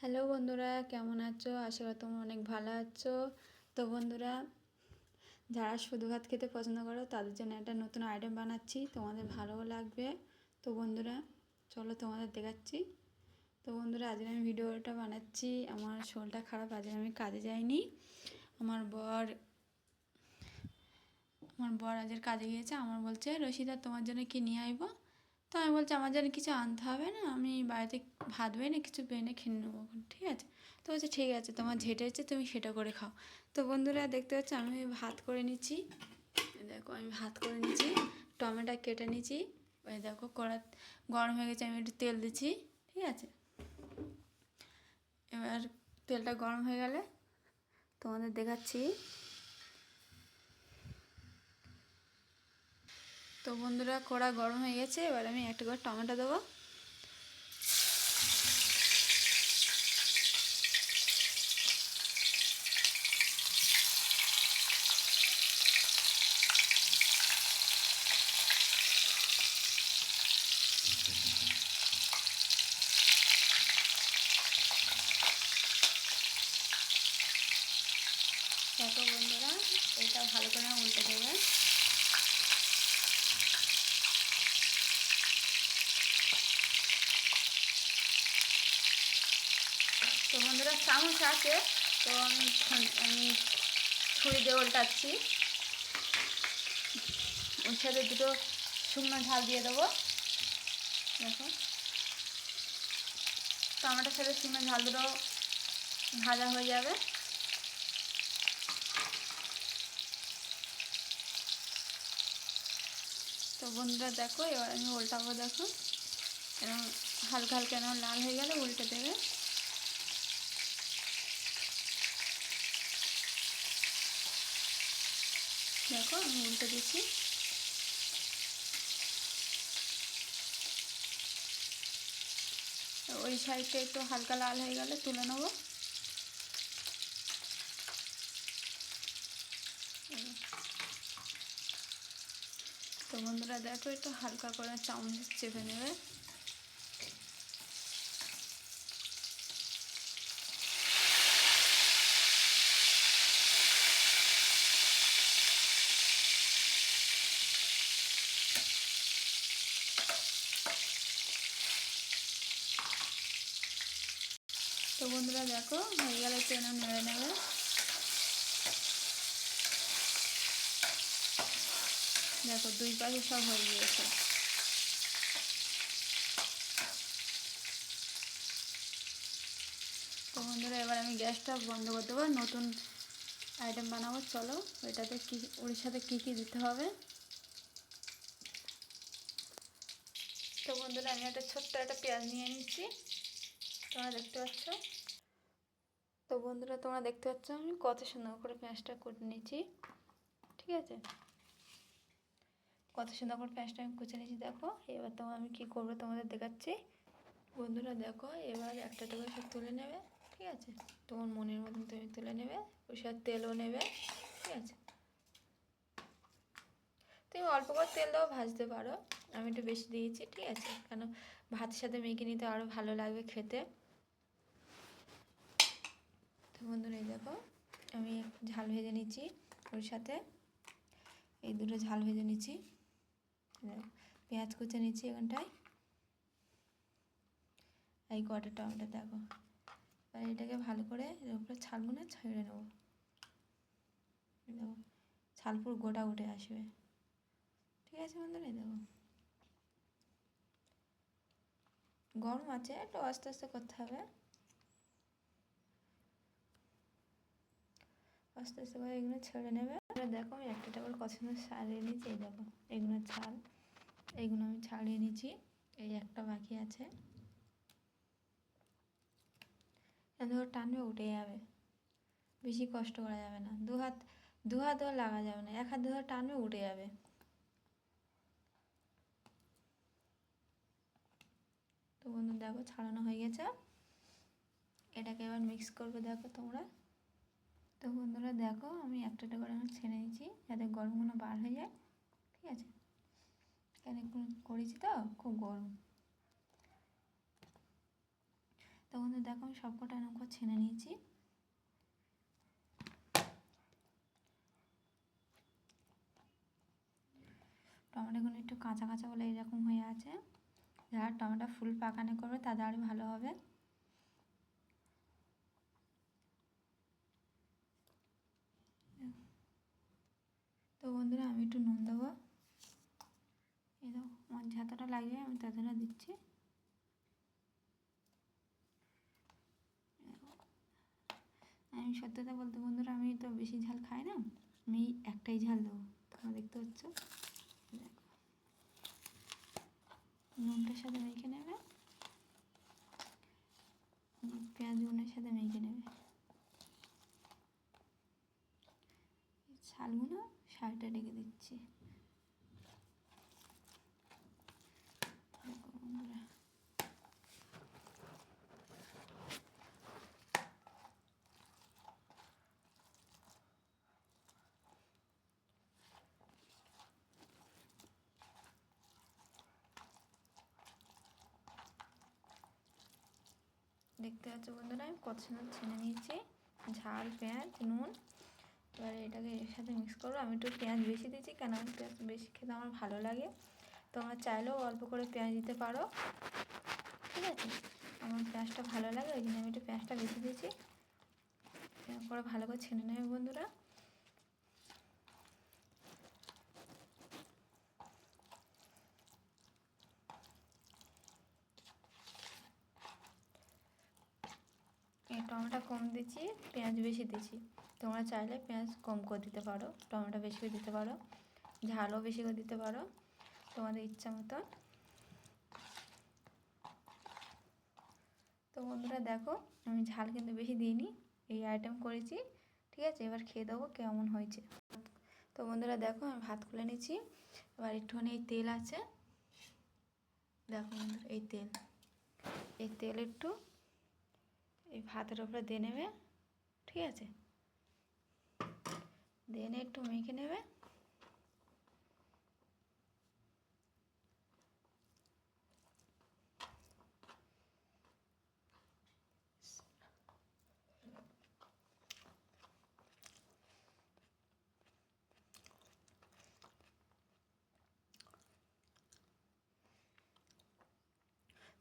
Hello বন্ধুরা, কেমন আছো? আশা করি তোমরা অনেক ভালো আছো। তো বন্ধুরা, যারা শুধু ভাত খেতে পছন্দ করো তাদের জন্য একটা নতুন আইটেম বানাচ্ছি, তোমাদের ভালোও লাগবে। তো বন্ধুরা চলো তোমাদের দেখাচ্ছি। তো বন্ধুরা, আজকে আমি ভিডিওটা বানাচ্ছি। আমার শরীরটা খারাপ, আজকে আমি কাজে যাইনি। আমার বর আজকে কাজে গিয়েছে। আমার বলছে, রশিদা তোমার জন্য কি নিয়ে আইবো? তো আমি বলছি, আমার জন্য কিছু আনতে হবে না, আমি বাড়িতে ভাত বেনে কিছু বেনে খেয়ে নেবো, ঠিক আছে? তো বলছে ঠিক আছে, তোমার যেটা ইচ্ছে তুমি সেটা করে খাও। তো বন্ধুরা দেখতে পাচ্ছ আমি ভাত করে নিচ্ছি। দেখো আমি ভাত করে নিচ্ছি, টমেটো কেটে নিচ্ছি। ওই দেখো কড়া গরম হয়ে গেছে, আমি একটু তেল দিচ্ছি, ঠিক আছে? এবার তেলটা গরম হয়ে গেলে তোমাদের দেখাচ্ছি। তো বন্ধুরা, কড়া গরম হয়ে গেছে, এবার আমি একটা করে টমেটো দেবো। দেখো বন্ধুরা, এটা ভালো করে উল্টে দেবে। তো বন্ধুরা, চামচ আছে, তো আমি ছুরি দিয়ে উল্টাচ্ছি। ওর সাথে দুটো শুকনো ঝাল দিয়ে দেবো। দেখো টমেটোর সাথে শুকনো ঝাল দুটো ভাজা হয়ে যাবে। তো বন্ধুরা দেখো, এবার আমি উল্টাবো। দেখো এরকম হালকা হালকা এরকম লাল হয়ে গেলে উল্টে দেবে। দেখো আমি উল্টে দিচ্ছি। ওই সাইডটা একটু হালকা লাল হয়ে গেলে তুলে নেবো। তো বন্ধুরা দেখো, একটু হালকা করে চামচ চেপে নেবে। তো বন্ধুরা দেখো, হয়ে গেলে একটু এরকম নেড়ে নেবে। দেখো দুই পাশে সব হয়ে গিয়েছে। তো বন্ধুরা, এবার আমি গ্যাসটা বন্ধ করে দেবো, নতুন আইটেম বানাবো। চলো ওইটাতে ওর সাথে কী কী দিতে হবে। তো বন্ধুরা, আমি একটা ছোট্ট একটা পেঁয়াজ নিয়ে নিচ্ছি, তোমরা দেখতে পাচ্ছ। তো বন্ধুরা, তোমরা দেখতে পাচ্ছ আমি কত সুন্দর করে পেঁয়াজটা কুটে নিচ্ছি, ঠিক আছে? কত সুন্দর করে পেঁয়াজটা আমি কুচে নিচ্ছি। দেখো এবার আমি কী করবো তোমাদের দেখাচ্ছি। বন্ধুরা দেখো, এবার একটা করে সব তুলে নেবে, ঠিক আছে? তোমার মনের মতন তুমি তুলে নেবে। ওর সাথে তেলও নেবে, ঠিক আছে? তুমি অল্প করে তেল দাও, ভাজতে পারো। আমি একটু বেশি দিয়েছি, ঠিক আছে? কেন ভাতের সাথে মেখে নিতে আরও ভালো লাগবে খেতে। তো বন্ধুরা এই দেখো, আমি ঝাল ভেজে নিচ্ছি ওর সাথে। এই দুটো ঝাল ভেজে নিচ্ছি, পেঁয়াজ কুচে নিচ্ছি এখানটায়, এই কটা টমেটো। দেখো আর এটাকে ভালো করে এর উপরে ছালগুলো ছেড়ে নেবো। দেখো ছাল পুরো গোটা উঠে আসবে, ঠিক আছে বন্ধুরা? দেখো গরম আছে, একটু আস্তে আস্তে করতে হবে। আস্তে আস্তে করে এগুলো ছেড়ে নেবে। দেখো আমি একটা করে পছন্দ ছাড়িয়ে নিচ্ছি। এই দেখো এগুলো ছাল, এইগুলো আমি ছাড়িয়ে নিচ্ছি। এই একটা বাকি আছে, ধরো টানবে উঠে যাবে, বেশি কষ্ট করা যাবে না। দু হাতও লাগা যাবে না, এক হাত ধরে টানবে উঠে যাবে। তো বন্ধু দেখো ছাড়ানো হয়ে গেছে, এটাকে এবার মিক্স করবে। দেখো তোমরা, তো বন্ধুরা দেখো আমি একটা করে আমি ছেড়ে নিচ্ছি যাতে গরমগুলো বার হয়ে যায়, ঠিক আছে? কেন করেছি তো খুব গরম। তো বন্ধুরা দেখো আমি সবকটা এরকম করে ছেনে নিয়েছি। টমেটোগুলো একটু কাঁচা কাঁচা বলে এরকম হয়ে আছে। যারা টমেটো ফুল পাকানো করবে তাদের আরও ভালো হবে। তো বন্ধুরা আমি একটু নুন দেবো। এই দেখো আমার যতটা লাগবে আমি ততটা দিচ্ছি। আমি সত্যি কথা বলতে বন্ধুরা আমি তো বেশি ঝাল খাই না, আমি একটাই ঝাল দেবো। তোমরা দেখতে পাচ্ছ, দেখো নুনটার সাথে মেখে নেবে, পেঁয়াজ নুনের সাথে মেখে নেবে। শালগুলো সাইডে রেখে দিচ্ছি। দেখো বন্ধুরা দেখতে পাচ্ছ বন্ধুরা আমি কত সুন্দর ছেনে নিয়েছি ঝাল, পেঁয়াজ, নুন। এবারে এটাকে এর সাথে মিক্স করবো। আমি একটু পেঁয়াজ বেশি দিয়েছি, কেন আমি পেঁয়াজ বেশি খেতে আমার ভালো লাগে। তোমরা চাইলেও অল্প করে পেঁয়াজ দিতে পারো, ঠিক আছে। আমার পেঁয়াজটা ভালো লাগে ওই জন্য আমি একটু পেঁয়াজটা বেশি দিয়েছি। এরপরে ভালো করে ছেনে নেবে বন্ধুরা। টমেটো কম দিয়েছি, পেঁয়াজ বেশি দিয়েছি। তোমরা চাইলে পেঁয়াজ কম করে দিতে পারো, টমেটো বেশি করে দিতে পারো, ঝালও বেশি করে দিতে পারো, তোমাদের ইচ্ছা মতো। তো বন্ধুরা দেখো আমি ঝাল কিন্তু বেশি দিইনি, এই আইটেম করেছি, ঠিক আছে। এবার খেয়ে দেবো কেমন হয়েছে। তো বন্ধুরা দেখো আমি ভাত খুলে নিয়েছি। এবার একটুখানি এই তেল আছে, দেখো বন্ধুরা এই তেল একটু এই ভাতের উপরে দিয়ে নেবে, ঠিক আছে। দিয়ে নিয়ে একটু মেখে নেবে।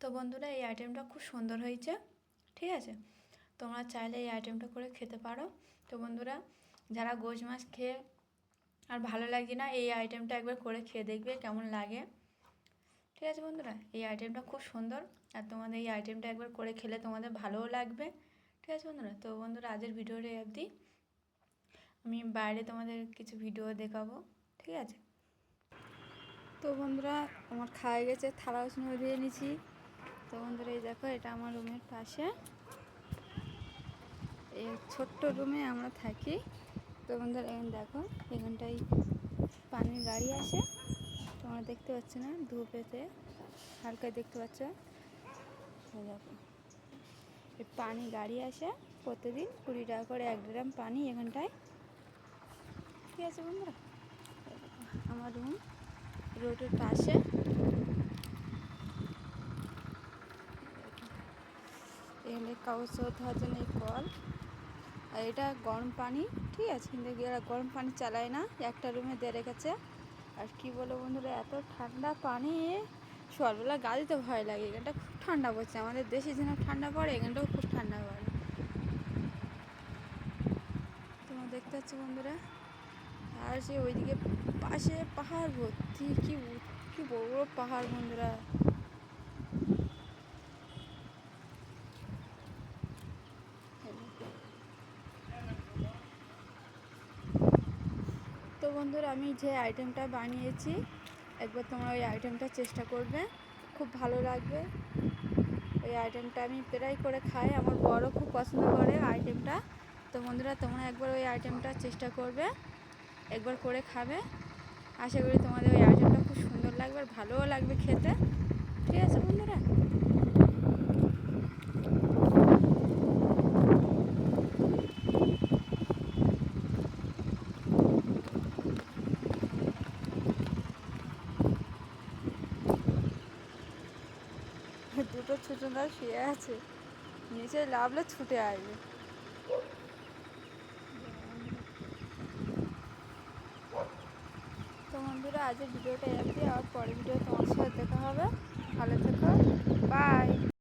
তো বন্ধুরা এই আইটেমটা খুব সুন্দর হয়েছে, ঠিক আছে। তোমরা চাইলে এই আইটেমটা করে খেতে পারো। তো বন্ধুরা যারা গোশ মাছ খেয়ে আর ভালো লাগছে না, এই আইটেমটা একবার করে খেয়ে দেখবে কেমন লাগে, ঠিক আছে বন্ধুরা। এই আইটেমটা খুব সুন্দর, আর তোমাদের এই আইটেমটা একবার করে খেলে তোমাদের ভালোও লাগবে, ঠিক আছে বন্ধুরা। তো বন্ধুরা আজকের ভিডিওটা অবধি, আমি বাইরে তোমাদের কিছু ভিডিও দেখাবো, ঠিক আছে। তো বন্ধুরা আমার খাওয়া গেছে, থালা বাসন দিয়ে নিয়েছি। তো বন্ধুরা এই দেখো এটা আমার রুমের পাশে, এই ছোট্ট রুমে আমরা থাকি। তো বন্ধুরা এখানে দেখো এখানটায় পানির গাড়ি আসে, তোমরা দেখতে পাচ্ছ না, ধূপেতে হালকা দেখতে পাচ্ছ। দেখো এই পানি গাড়ি আসে প্রতিদিন 20 টাকা করে 1 ড্রাম পানি এখানটায়, ঠিক আছে বন্ধুরা। আমার রুম রোডের পাশে, এখানে কাগজ ধোয়ার জন্য এই কল, আর এটা গরম পানি, ঠিক আছে। কিন্তু এরা গরম পানি চালায় না, একটা রুমে দিয়ে রেখেছে। আর কি বলো বন্ধুরা এত ঠান্ডা পানি, সকালবেলা গা দিতে ভয় লাগে। এখানটা খুব ঠান্ডা পড়ছে, আমাদের দেশে যেন ঠান্ডা পড়ে এখানটাও খুব ঠান্ডা পড়ে। তোমরা দেখতে পাচ্ছ বন্ধুরা, আর সে ওইদিকে পাশে পাহাড় ভর্তি, কি বড় বড় পাহাড় বন্ধুরা। তো বন্ধুরা আমি যে আইটেমটা বানিয়েছি, একবার তোমরা ওই আইটেমটা চেষ্টা করবে, খুব ভালো লাগবে। এই আইটেমটা আমি প্রায় করে খাই, আমার বড় খুব পছন্দ করে আইটেমটা। তো বন্ধুরা তোমরা একবার ওই আইটেমটা চেষ্টা করবে, একবার করে খাবে। আশা করি তোমাদের ওই আইটেমটা খুব সুন্দর লাগবে আর ভালোও লাগবে খেতে, ঠিক আছে বন্ধুরা। দুটো ছোটরা শুয়ে আছে। নিচে লাভলে ছুটে আসবে। তো বন্ধুরা আজকের ভিডিওটা অবধি, আর পরের ভিডিও